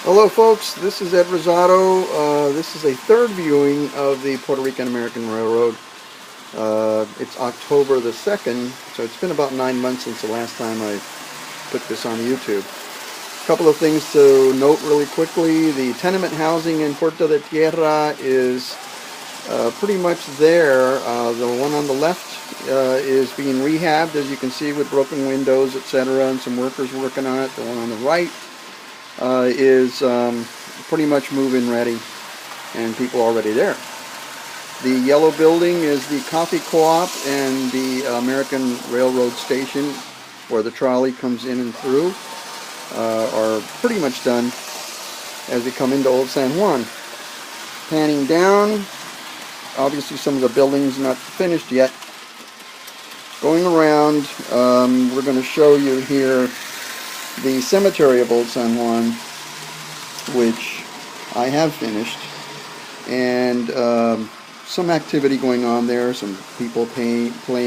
Hello folks, this is Ed Rosado. This is a third viewing of the Puerto Rican American Railroad. It's October the 2nd, so it's been about 9 months since the last time I put this on YouTube. A couple of things to note really quickly. The tenement housing in Puerto de Tierra is pretty much there. The one on the left is being rehabbed, as you can see, with broken windows, etc., and some workers working on it. The one on the right is pretty much move-in ready, and people already there. The yellow building is the coffee co-op and the American Railroad station, where the trolley comes in and through, are pretty much done as we come into Old San Juan. Panning down, obviously some of the buildings not finished yet. Going around, we're going to show you here the cemetery of Old San Juan, which I have finished, and some activity going on there, some people praying,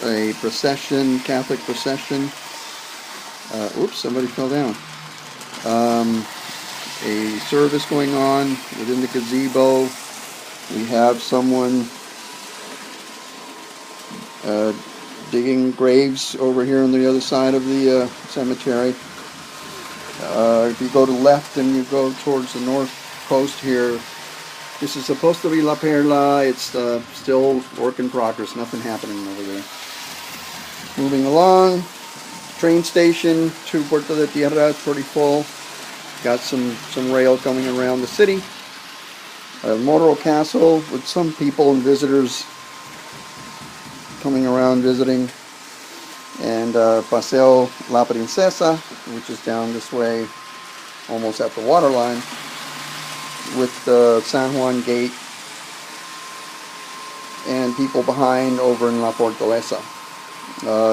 a procession, Catholic procession. Oops, somebody fell down. A service going on within the gazebo. We have someone digging graves over here on the other side of the cemetery. If you go to left and you go towards the north coast here, this is supposed to be La Perla. It's still work in progress, nothing happening over there. Moving along, train station to Puerto de Tierra is pretty full. Got some rail coming around the city. Morro Castle with some people and visitors coming around visiting, and Paseo La Princesa, which is down this way almost at the waterline, with the San Juan Gate, and people behind over in La Fortaleza.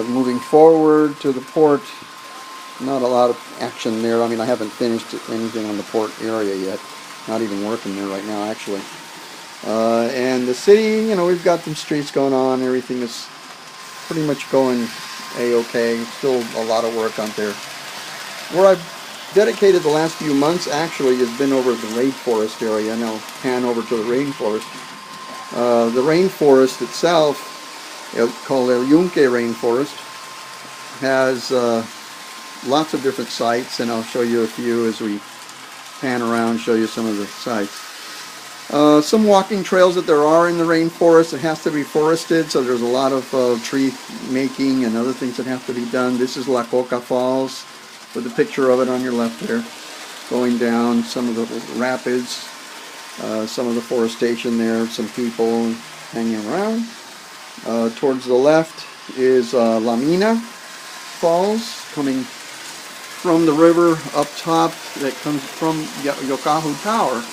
Moving forward to the port, not a lot of action there. I mean, I haven't finished anything on the port area yet, not even working there right now actually. And the city, we've got some streets going on. Everything is pretty much going a-okay. Still a lot of work out there. Where I've dedicated the last few months actually has been over the rainforest area. Now pan over to the rainforest. The rainforest itself, called El Yunque Rainforest, has lots of different sites, and I'll show you a few as we pan around, show you some of the sites. Some walking trails that there are in the rainforest. It has to be forested, so there's a lot of tree making and other things that have to be done. This is La Coca Falls, with a picture of it on your left there, going down some of the rapids, some of the forestation there, some people hanging around. Towards the left is La Mina Falls, coming from the river up top that comes from Yokahu Tower,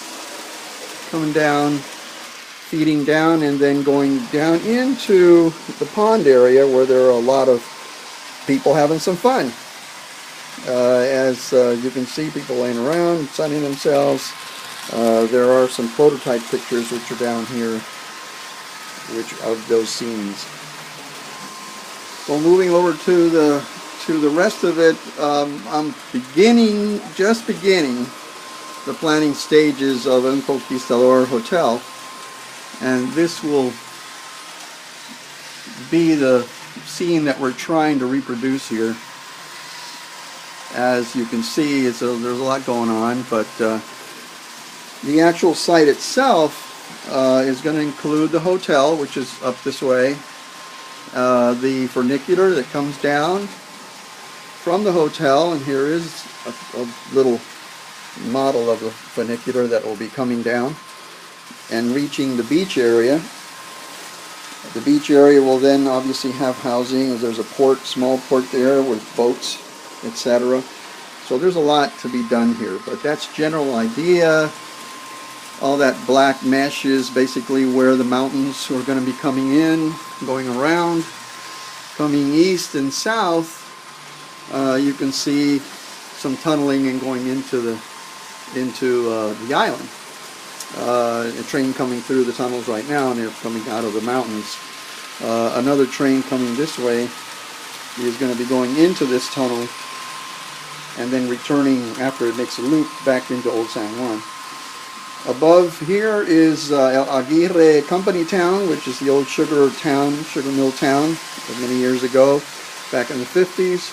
coming down, feeding down, and then going down into the pond area where there are a lot of people having some fun. As you can see, people laying around, sunning themselves. There are some prototype pictures which are down here, which of those scenes. So moving over to the rest of it, I'm just beginning the planning stages of El Conquistador Hotel, and this will be the scene that we're trying to reproduce here. As you can see, there's a lot going on, but the actual site itself is going to include the hotel, which is up this way, the funicular that comes down from the hotel, and here is a little model of the funicular that will be coming down and reaching the beach area. The beach area will then obviously have housing, as there's a port, small port there with boats, etc. So there's a lot to be done here, but that's general idea. All that black mesh is basically where the mountains are going to be coming in, going around, coming east and south. You can see some tunneling and going into the island. A train coming through the tunnels right now, and they're coming out of the mountains. Another train coming this way is going to be going into this tunnel and then returning after it makes a loop back into Old San Juan. Above here is El Aguirre Company Town, which is the old sugar mill town of many years ago, back in the 50s.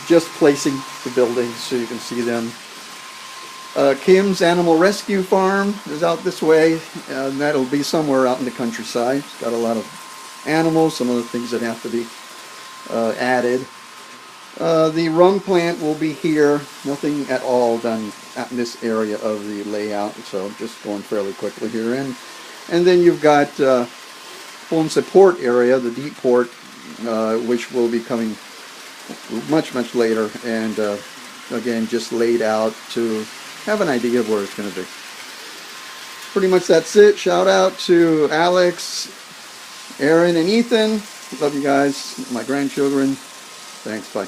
Just placing the buildings so you can see them. Kim's Animal Rescue Farm is out this way, and that'll be somewhere out in the countryside. It's got a lot of animals, some of the things that have to be added. The rum plant will be here. Nothing at all done in this area of the layout, so just going fairly quickly here. And then you've got Ponce Port area, the deep port, which will be coming much later, and again just laid out to have an idea of where it's going to be. Pretty much that's it. Shout out to Alex, Aaron, and Ethan. Love you guys, my grandchildren. Thanks, bye.